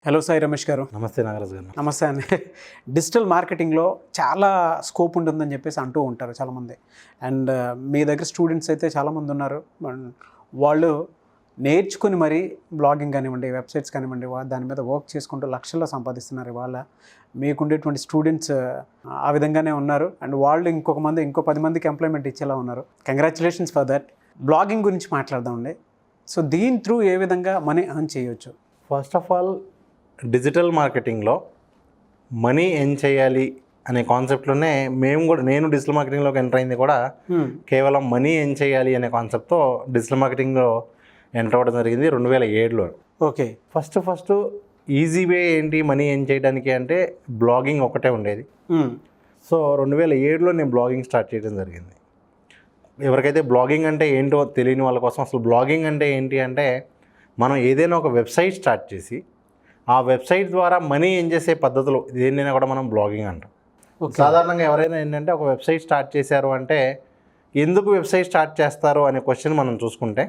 Hello Sai Ramesh గారు. నమస్తే నాగరాజు గారు. నమస్తే అండి. డిజిటల్ మార్కెటింగ్లో చాలా స్కోప్ ఉంటుందని చెప్పేసి అంటూ ఉంటారు చాలామంది. అండ్ మీ దగ్గర స్టూడెంట్స్ అయితే చాలామంది ఉన్నారు. వాళ్ళు నేర్చుకుని మరీ బ్లాగింగ్ కానివ్వండి, వెబ్సైట్స్ కానివ్వండి, దాని మీద వర్క్ చేసుకుంటూ లక్షల్లో సంపాదిస్తున్నారు. ఇవాళ మీకుండేటువంటి స్టూడెంట్స్ ఆ విధంగానే ఉన్నారు. అండ్ వాళ్ళు ఇంకో 10 మందికి ఎంప్లాయ్మెంట్ ఇచ్చేలా ఉన్నారు. Congratulations for that. బ్లాగింగ్ గురించి మాట్లాడదామండి. సో దీని త్రూ ఏ విధంగా మనీ ఎర్న్ చేయొచ్చు? ఫస్ట్ ఆఫ్ ఆల్ డిజిటల్ మార్కెటింగ్లో మనీ ఎర్న్ చేయాలి అనే కాన్సెప్ట్లోనే నేను డిజిటల్ మార్కెటింగ్లోకి ఎంటర్ అయింది కూడా కేవలం మనీ ఎర్న్ చేయాలి అనే కాన్సెప్ట్తో డిజిటల్ మార్కెటింగ్లో ఎంటర్ అవ్వడం జరిగింది 2007లో. ఓకే. ఫస్ట్ ఈజీ వే ఏంటి మనీ ఎర్న్ చేయడానికి అంటే బ్లాగింగ్ ఒకటే ఉండేది. సో 2007లో నేను బ్లాగింగ్ స్టార్ట్ చేయడం జరిగింది. ఎవరికైతే బ్లాగింగ్ అంటే ఏంటో తెలియని వాళ్ళ కోసం అసలు బ్లాగింగ్ అంటే ఏంటి అంటే మనం ఏదైనా ఒక వెబ్సైట్ స్టార్ట్ చేసి ఆ వెబ్సైట్ ద్వారా మనీ ఎర్న్ చేసే పద్ధతులు దేన్నైనా కూడా మనం బ్లాగింగ్ అంటాం. సాధారణంగా ఎవరైనా ఏంటంటే ఒక వెబ్సైట్ స్టార్ట్ చేశారు అంటే ఎందుకు వెబ్సైట్ స్టార్ట్ చేస్తారు అనే క్వశ్చన్ మనం చూసుకుంటే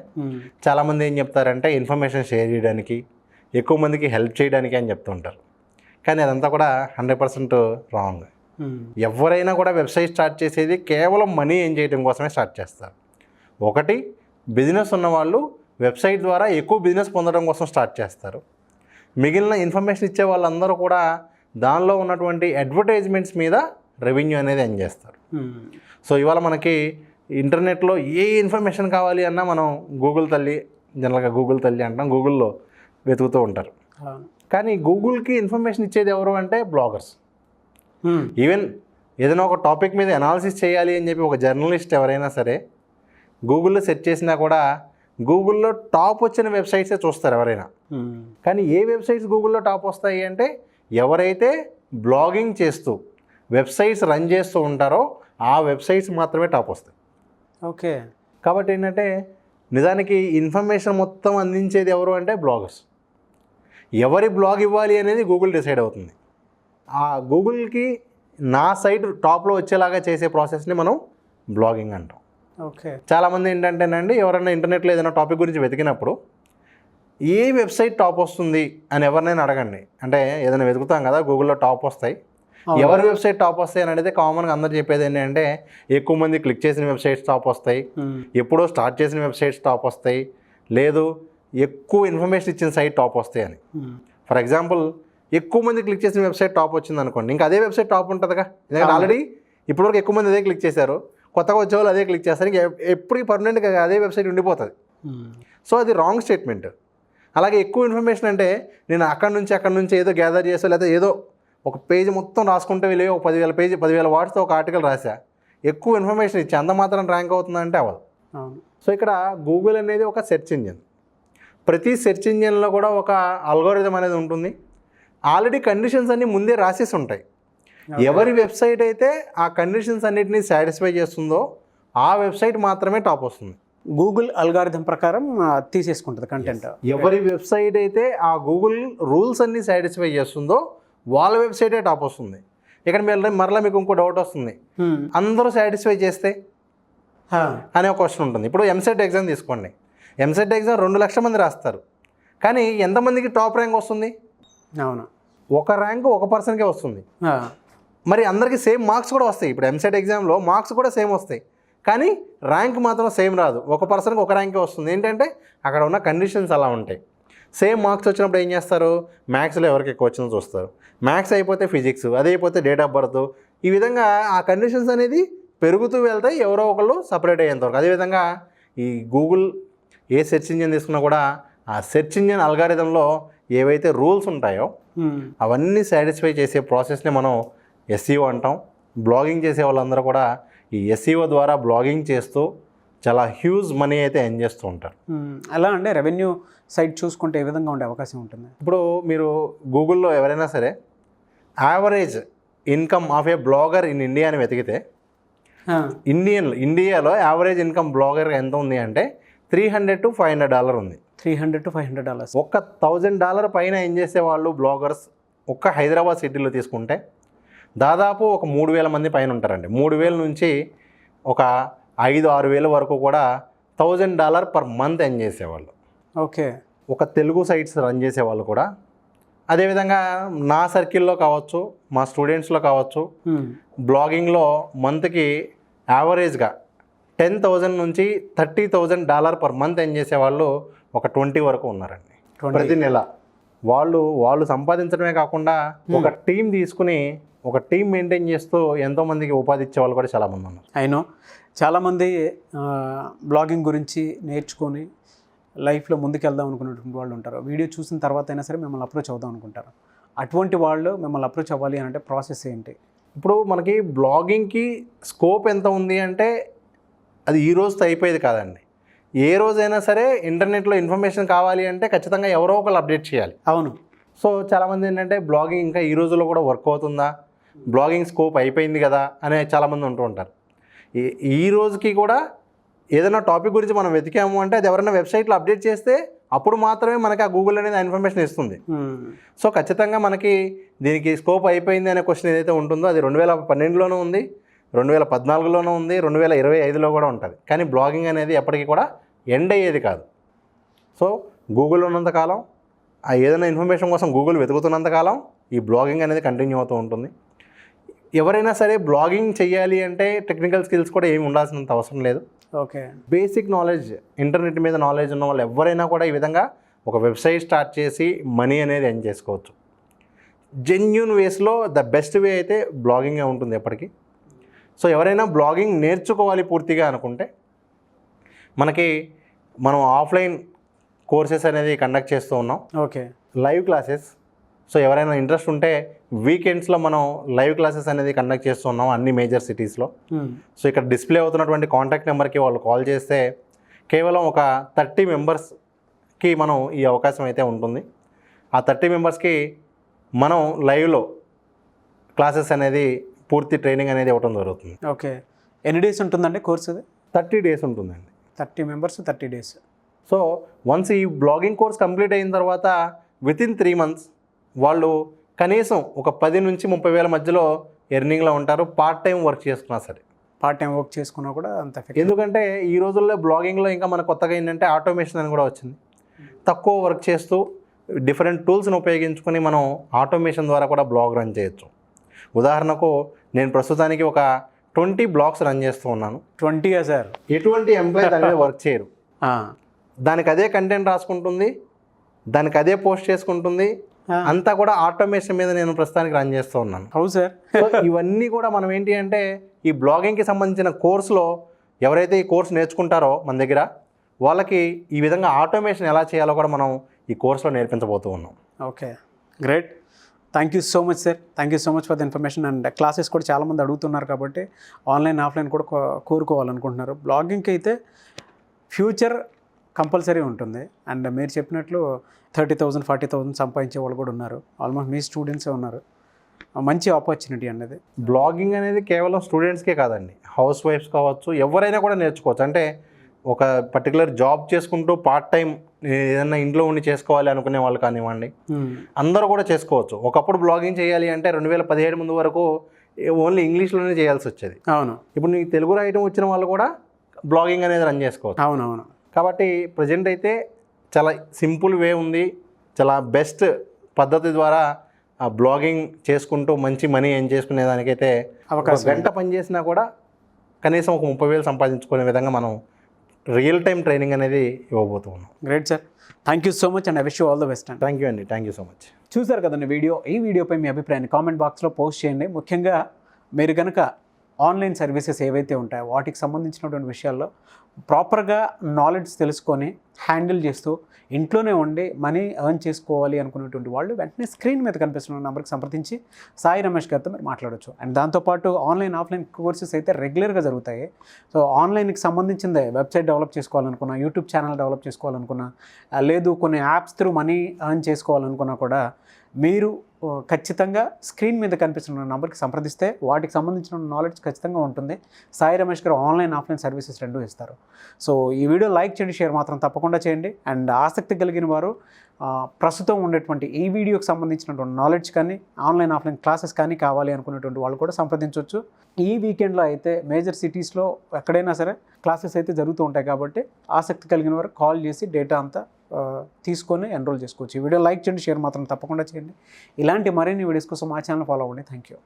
చాలామంది ఏం చెప్తారంటే ఇన్ఫర్మేషన్ షేర్ చేయడానికి, ఎక్కువ మందికి హెల్ప్ చేయడానికి అని చెప్తుంటారు. కానీ అదంతా కూడా 100% రాంగ్. ఎవరైనా కూడా వెబ్సైట్ స్టార్ట్ చేసేది కేవలం మనీ ఎర్న్ చేయడం కోసమే స్టార్ట్ చేస్తారు. ఒకటి, బిజినెస్ ఉన్నవాళ్ళు వెబ్సైట్ ద్వారా ఎక్కువ బిజినెస్ పొందడం కోసం స్టార్ట్ చేస్తారు. మిగిలిన ఇన్ఫర్మేషన్ ఇచ్చే వాళ్ళందరూ కూడా దానిలో ఉన్నటువంటి అడ్వర్టైజ్మెంట్స్ మీద రెవెన్యూ అనేది ఎర్న్ చేస్తారు. సో ఇవాళ మనకి ఇంటర్నెట్లో ఏ ఇన్ఫర్మేషన్ కావాలి అన్నా మనం జనరల్గా గూగుల్ తల్లి అంటాం, గూగుల్లో వెతుకుతూ ఉంటారు. కానీ గూగుల్కి ఇన్ఫర్మేషన్ ఇచ్చేది ఎవరు అంటే బ్లాగర్స్. ఈవెన్ ఏదైనా ఒక టాపిక్ మీద అనాలిసిస్ చేయాలి అని చెప్పి ఒక జర్నలిస్ట్ ఎవరైనా సరే గూగుల్లో సెర్చ్ చేసినా కూడా గూగుల్లో టాప్ వచ్చిన వెబ్సైట్సే చూస్తారు ఎవరైనా. కానీ ఏ వెబ్సైట్స్ గూగుల్లో టాప్ వస్తాయి అంటే ఎవరైతే బ్లాగింగ్ చేస్తూ వెబ్సైట్స్ రన్ చేస్తూ ఉంటారో ఆ వెబ్సైట్స్ మాత్రమే టాప్ వస్తాయి. ఓకే. కాబట్టి ఏంటంటే నిజానికి ఇన్ఫర్మేషన్ మొత్తం అందించేది ఎవరు అంటే బ్లాగర్స్. ఎవరి బ్లాగ్ ఇవ్వాలి అనేది గూగుల్ డిసైడ్ అవుతుంది. ఆ గూగుల్కి నా సైట్ టాప్లో వచ్చేలాగా చేసే ప్రాసెస్ని మనం బ్లాగింగ్ అంటాం. ఓకే. చాలామంది ఏంటంటేనండి ఎవరైనా ఇంటర్నెట్లో ఏదైనా టాపిక్ గురించి వెతికినప్పుడు ఏ వెబ్సైట్ టాప్ వస్తుంది అని ఎవరినైనా అడగండి. అంటే ఏదైనా వెతుకుతాం కదా, గూగుల్లో టాప్ వస్తాయి, ఎవరి వెబ్సైట్ టాప్ వస్తాయి అని అడిగితే కామన్గా అందరు చెప్పేది ఏంటంటే ఎక్కువ మంది క్లిక్ చేసిన వెబ్సైట్స్ టాప్ వస్తాయి, ఎప్పుడో స్టార్ట్ చేసిన వెబ్సైట్స్ టాప్ వస్తాయి, లేదు ఎక్కువ ఇన్ఫర్మేషన్ ఇచ్చిన సైట్ టాప్ వస్తాయి అని. ఫర్ ఎగ్జాంపుల్ ఎక్కువ మంది క్లిక్ చేసిన వెబ్సైట్ టాప్ వచ్చింది అనుకోండి, ఇంకా అదే వెబ్సైట్ టాప్ ఉంటుందిగా. ఎందుకంటే ఆల్రెడీ ఇప్పటివరకు ఎక్కువ మంది అదే క్లిక్ చేశారు, కొత్తగా వచ్చేవాళ్ళు అదే క్లిక్ చేస్తారు, ఇంకా ఎప్పటికీ పర్మనెంట్గా అదే వెబ్సైట్ ఉండిపోతుంది. సో అది రాంగ్ స్టేట్మెంట్. అలాగే ఎక్కువ ఇన్ఫర్మేషన్ అంటే నేను అక్కడి నుంచి ఏదో గ్యాదర్ చేసో లేదా ఏదో ఒక పేజ్ మొత్తం రాసుకుంటే వెళ్ళి ఒక 10,000 వర్డ్స్తో ఒక ఆర్టికల్ రాసా, ఎక్కువ ఇన్ఫర్మేషన్ ఇచ్చి అంత మాత్రం ర్యాంక్ అవుతుందంటే అవ్వదు. సో ఇక్కడ గూగుల్ అనేది ఒక సెర్చ్ ఇంజిన్. ప్రతి సెర్చ్ ఇంజిన్లో కూడా ఒక అల్గోరిథం అనేది ఉంటుంది. ఆల్రెడీ కండిషన్స్ అన్నీ ముందే రాసేసి ఉంటాయి. ఎవరి వెబ్సైట్ అయితే ఆ కండిషన్స్ అన్నిటినీ సాటిస్ఫై చేస్తుందో ఆ వెబ్సైట్ మాత్రమే టాప్ వస్తుంది. గూగుల్ అల్గారిథం ప్రకారం తీసేసుకుంటుంది కంటెంట్. ఎవరి వెబ్సైట్ అయితే ఆ గూగుల్ రూల్స్ అన్ని సాటిస్ఫై చేస్తుందో వాళ్ళ వెబ్సైటే టాప్ వస్తుంది. ఇక్కడ మరలా మీకు ఇంకో డౌట్ వస్తుంది, అందరూ సాటిస్ఫై చేస్తే అనే ఒక క్వశ్చన్ ఉంటుంది. ఇప్పుడు ఎంసెట్ ఎగ్జామ్ తీసుకోండి. ఎంసెట్ ఎగ్జామ్ 2 లక్షల మంది రాస్తారు, కానీ ఎంతమందికి టాప్ ర్యాంక్ వస్తుంది? అవును, ఒక ర్యాంక్ ఒక పర్సన్కే వస్తుంది. మరి అందరికీ సేమ్ మార్క్స్ కూడా వస్తాయి. ఇప్పుడు ఎంసెట్ ఎగ్జామ్లో మార్క్స్ కూడా సేమ్ వస్తాయి, కానీ ర్యాంక్ మాత్రం సేమ్ రాదు. ఒక పర్సన్కి ఒక ర్యాంకే వస్తుంది. ఏంటంటే అక్కడ ఉన్న కండిషన్స్ అలా ఉంటాయి. సేమ్ మార్క్స్ వచ్చినప్పుడు ఏం చేస్తారు, మ్యాథ్స్లో ఎవరికి ఎక్కువ వచ్చిందో చూస్తారు, మ్యాథ్స్ అయిపోతే ఫిజిక్స్, అదే అయిపోతే డేట్ ఆఫ్ బర్త్. ఈ విధంగా ఆ కండిషన్స్ అనేది పెరుగుతూ వెళ్తాయి ఎవరో ఒకళ్ళు సపరేట్ అయ్యేంతవరకు. అదేవిధంగా ఈ గూగుల్ ఏ సెర్చ్ ఇంజిన్ తీసుకున్నా కూడా ఆ సెర్చ్ ఇంజిన్ అల్గారిథంలో ఏవైతే రూల్స్ ఉంటాయో అవన్నీ సాటిస్ఫై చేసే ప్రాసెస్ని మనం ఎస్ఈఓ అంటాం. బ్లాగింగ్ చేసే వాళ్ళందరూ కూడా ఈ ఎస్ఈఓ ద్వారా బ్లాగింగ్ చేస్తూ చాలా హ్యూజ్ మనీ అయితే ఎర్న్ చేస్తూ ఉంటారు. అలా అంటే రెవెన్యూ సైట్ చూసుకుంటే ఏ విధంగా ఉండే అవకాశం ఉంటుంది? ఇప్పుడు మీరు గూగుల్లో ఎవరైనా సరే average income of A blogger in India అని వెతికితే ఇండియాలో యావరేజ్ ఇన్కమ్ బ్లాగర్ ఎంత ఉంది అంటే $300 to $500 ఉంది. $300 to $500. ఒక్క $1,000 పైన ఎర్న్ చేసే వాళ్ళు బ్లాగర్స్ ఒక్క హైదరాబాద్ సిటీలో తీసుకుంటే దాదాపు ఒక 3,000 మంది పైన ఉంటారండి. 3,000 నుంచి ఒక 5,000-6,000 వరకు కూడా $1,000 per month ఎర్న్ చేసేవాళ్ళు. ఓకే. ఒక తెలుగు సైట్స్ రన్ చేసేవాళ్ళు కూడా అదేవిధంగా నా సర్కిల్లో కావచ్చు, మా స్టూడెంట్స్లో కావచ్చు, బ్లాగింగ్లో మంత్కి యావరేజ్గా 10,000 నుంచి $30,000 పర్ మంత్ ఏం చేసేవాళ్ళు ఒక 20 వరకు ఉన్నారండి. ప్రతి నెల వాళ్ళు సంపాదించడమే కాకుండా ఒక టీం తీసుకుని ఒక టీం మెయింటైన్ చేస్తూ ఎంతోమందికి ఉపాధి ఇచ్చే వాళ్ళు కూడా చాలామంది ఉన్నారు. అయినో చాలామంది బ్లాగింగ్ గురించి నేర్చుకొని లైఫ్లో ముందుకెళ్దాం అనుకున్నటువంటి వాళ్ళు ఉంటారు. వీడియో చూసిన తర్వాత అయినా సరే మిమ్మల్ని అప్రోచ్ అవుదాం అనుకుంటారు. అటువంటి వాళ్ళు మిమ్మల్ని అప్రోచ్ అవ్వాలి అని అంటే ప్రాసెస్ ఏంటి? ఇప్పుడు మనకి బ్లాగింగ్కి స్కోప్ ఎంత ఉంది అంటే అది ఈ రోజుతో అయిపోయేది కాదండి. ఏ రోజైనా సరే ఇంటర్నెట్లో ఇన్ఫర్మేషన్ కావాలి అంటే ఖచ్చితంగా ఎవరో ఒకరు అప్డేట్ చేయాలి. అవును. సో చాలామంది ఏంటంటే బ్లాగింగ్ ఇంకా ఈ రోజుల్లో కూడా వర్క్ అవుతుందా, బ్లాగింగ్ స్కోప్ అయిపోయింది కదా అనే చాలామంది ఉంటూ ఉంటారు. ఈ రోజుకి కూడా ఏదైనా టాపిక్ గురించి మనం వెతికాము అంటే అది ఎవరైనా వెబ్సైట్లో అప్డేట్ చేస్తే అప్పుడు మాత్రమే మనకి ఆ గూగుల్ అనేది ఆ ఇన్ఫర్మేషన్ ఇస్తుంది. సో ఖచ్చితంగా మనకి దీనికి స్కోప్ అయిపోయింది అనే క్వశ్చన్ ఏదైతే ఉంటుందో అది 2012లోనూ ఉంది, 2014లోనూ ఉంది, 2025లో కూడా ఉంటుంది. కానీ బ్లాగింగ్ అనేది ఎప్పటికీ కూడా ఎండ్ అయ్యేది కాదు. సో గూగుల్ ఉన్నంతకాలం, ఆ ఏదైనా ఇన్ఫర్మేషన్ కోసం గూగుల్ వెతుకుతున్నంతకాలం ఈ బ్లాగింగ్ అనేది కంటిన్యూ అవుతూ ఉంటుంది. ఎవరైనా సరే బ్లాగింగ్ చేయాలి అంటే టెక్నికల్ స్కిల్స్ కూడా ఏమి ఉండాల్సినంత అవసరం లేదు. ఓకే. బేసిక్ నాలెడ్జ్, ఇంటర్నెట్ మీద నాలెడ్జ్ ఉన్న వాళ్ళు ఎవరైనా కూడా ఈ విధంగా ఒక వెబ్సైట్ స్టార్ట్ చేసి మనీ అనేది ఎర్న్ చేసుకోవచ్చు. జెన్యూన్ వేస్లో ద బెస్ట్ వే అయితే బ్లాగింగే ఉంటుంది ఎప్పటికీ. సో ఎవరైనా బ్లాగింగ్ నేర్చుకోవాలి పూర్తిగా అనుకుంటే మనం ఆఫ్లైన్ కోర్సెస్ అనేది కండక్ట్ చేస్తూ ఉన్నాం. ఓకే. Live classes. సో ఎవరైనా ఇంట్రెస్ట్ ఉంటే వీకెండ్స్లో మనం లైవ్ క్లాసెస్ అనేది కండక్ట్ చేస్తున్నాం అన్ని మేజర్ సిటీస్లో. సో ఇక్కడ డిస్ప్లే అవుతున్నటువంటి కాంటాక్ట్ నెంబర్కి వాళ్ళు కాల్ చేస్తే కేవలం ఒక 30 మెంబర్స్కి మనం ఈ అవకాశం అయితే ఉంటుంది. ఆ 30 మెంబర్స్కి మనం లైవ్లో క్లాసెస్ అనేది పూర్తి ట్రైనింగ్ అనేది ఇవ్వడం జరుగుతుంది. ఓకే. ఎన్ని డేస్ ఉంటుందండి కోర్స్? 30 డేస్ ఉంటుందండి. 30 మెంబర్స్ 30 డేస్. సో వన్స్ ఈ బ్లాగింగ్ కోర్స్ కంప్లీట్ అయిన తర్వాత వితిన్ 3 months వాళ్ళు కనీసం ఒక 10 నుంచి 30 వేల మధ్యలో ఎర్నింగ్లో ఉంటారు. పార్ట్ టైం వర్క్ చేసుకున్నా సరే. పార్ట్ టైం వర్క్ చేసుకున్నా కూడా అంత ఎఫెక్ట్. ఎందుకంటే ఈ రోజుల్లో బ్లాగింగ్లో ఇంకా మన కొత్తగా ఏంటంటే ఆటోమేషన్ అని కూడా వచ్చింది. తక్కువ వర్క్ చేస్తూ డిఫరెంట్ టూల్స్ని ఉపయోగించుకొని మనం ఆటోమేషన్ ద్వారా కూడా బ్లాగ్ రన్ చేయొచ్చు. ఉదాహరణకు నేను ప్రస్తుతానికి ఒక 20 బ్లాగ్స్ రన్ చేస్తూ ఉన్నాను. 20 సార్? ఎటువంటి ఎంప్లాయీ దాని మీద వర్క్ చేయరు. దానికి అదే కంటెంట్ రాసుకుంటుంది, దానికి అదే పోస్ట్ చేసుకుంటుంది, అంతా కూడా ఆటోమేషన్ మీద నేను ప్రస్తుతానికి రన్ చేస్తూ ఉన్నాను. అవును సార్. సో ఇవన్నీ కూడా మనం ఏంటి అంటే ఈ బ్లాగింగ్కి సంబంధించిన కోర్సులో ఎవరైతే ఈ కోర్స్ నేర్చుకుంటారో మన దగ్గర వాళ్ళకి ఈ విధంగా ఆటోమేషన్ ఎలా చేయాలో కూడా మనం ఈ కోర్సులో నేర్పించబోతూ ఉన్నాం. Okay, great. Thank you so much sir. Thank you so much for the information. And classes కూడా చాలామంది అడుగుతున్నారు కాబట్టి ఆన్లైన్ ఆఫ్లైన్ కూడా కోరుకోవాలనుకుంటున్నారు. బ్లాగింగ్కి అయితే ఫ్యూచర్ కంపల్సరీ ఉంటుంది. అండ్ మీరు చెప్పినట్లు 30,000 40,000 సంపాదించే వాళ్ళు కూడా ఉన్నారు. ఆల్మోస్ట్ మీ స్టూడెంట్సే ఉన్నారు. మంచి ఆపర్చునిటీ అనేది. బ్లాగింగ్ అనేది కేవలం స్టూడెంట్స్కే కాదండి, హౌస్ వైఫ్స్ కావచ్చు, ఎవరైనా కూడా నేర్చుకోవచ్చు. అంటే ఒక పర్టికులర్ జాబ్ చేసుకుంటూ పార్ట్ టైం ఏదైనా ఇంట్లో ఉండి చేసుకోవాలి అనుకునే వాళ్ళు కానివ్వండి, అందరూ కూడా చేసుకోవచ్చు. ఒకప్పుడు బ్లాగింగ్ చేయాలి అంటే 2017 ముందు వరకు ఓన్లీ ఇంగ్లీష్లోనే చేయాల్సి వచ్చేది. అవును. ఇప్పుడు నీకు తెలుగు రాయటం వచ్చిన వాళ్ళు కూడా బ్లాగింగ్ అనేది రన్ చేసుకోవచ్చు. అవునవును. కాబట్టి ప్రజెంట్ అయితే చాలా సింపుల్ వే ఉంది. చాలా బెస్ట్ పద్ధతి ద్వారా బ్లాగింగ్ చేసుకుంటూ మంచి మనీ ఎర్న్ చేసుకునే దానికైతే ఒక గంట పని చేసినా కూడా కనీసం ఒక 30,000 సంపాదించుకునే విధంగా మనం రియల్ టైం ట్రైనింగ్ అనేది ఇవ్వబోతూ ఉన్నాం. Great sir. Thank you so much and I wish you all the best. Thank you అండి. Thank you so much. చూసారు కదండి వీడియో. ఈ వీడియోపై మీ అభిప్రాయాన్ని కామెంట్ బాక్స్లో పోస్ట్ చేయండి. ముఖ్యంగా మీరు కనుక ఆన్లైన్ సర్వీసెస్ ఏవైతే ఉంటాయో వాటికి సంబంధించినటువంటి విషయాల్లో ప్రాపర్గా నాలెడ్జ్ తెలుసుకొని హ్యాండిల్ చేస్తూ ఇంట్లోనే ఉండి మనీ ఎర్న్ చేసుకోవాలి అనుకునేటువంటి వాళ్ళు వెంటనే స్క్రీన్ మీద కనిపిస్తున్న నెంబర్కి సంప్రదించి సాయి రమేష్ గారితో మీరు మాట్లాడవచ్చు. అండ్ దాంతోపాటు ఆన్లైన్ ఆఫ్లైన్ కోర్సెస్ అయితే రెగ్యులర్గా జరుగుతాయి. సో ఆన్లైన్కి సంబంధించిందే వెబ్సైట్ డెవలప్ చేసుకోవాలనుకున్నా, యూట్యూబ్ ఛానల్ డెవలప్ చేసుకోవాలనుకున్నా, లేదు కొన్ని యాప్స్ త్రూ మనీ ఎర్న్ చేసుకోవాలనుకున్నా కూడా మీరు ఖచ్చితంగా స్క్రీన్ మీద కనిపిస్తున్న నెంబర్కి సంప్రదిస్తే వాటికి సంబంధించిన నాలెడ్జ్ ఖచ్చితంగా ఉంటుంది. సాయి రమేష్ గారు ఆన్లైన్ ఆఫ్లైన్ సర్వీసెస్ రెండూ ఇస్తారు. సో ఈ వీడియో లైక్ చేయండి, షేర్ మాత్రం తప్పకుండా చేయండి. అండ్ ఆసక్తి కలిగిన వారు ప్రస్తుతం ఉండేటువంటి ఈ వీడియోకి సంబంధించినటువంటి నాలెడ్జ్ కానీ ఆన్లైన్ ఆఫ్లైన్ క్లాసెస్ కానీ కావాలి అనుకునేటువంటి వాళ్ళు కూడా సంప్రదించవచ్చు. ఈ వీకెండ్లో అయితే మేజర్ సిటీస్లో ఎక్కడైనా సరే క్లాసెస్ అయితే జరుగుతూ ఉంటాయి కాబట్టి ఆసక్తి కలిగిన వారు కాల్ చేసి డేటా అంతా తీసుకొని ఎన్రోల్ చేసుకోవచ్చు. ఈ వీడియో లైక్ చేయండి, షేర్ మాత్రం తప్పకుండా చేయండి. ఇలాంటి మరిన్ని వీడియోస్ కోసం మా ఛానల్ ఫాలో అవ్వండి. Thank you.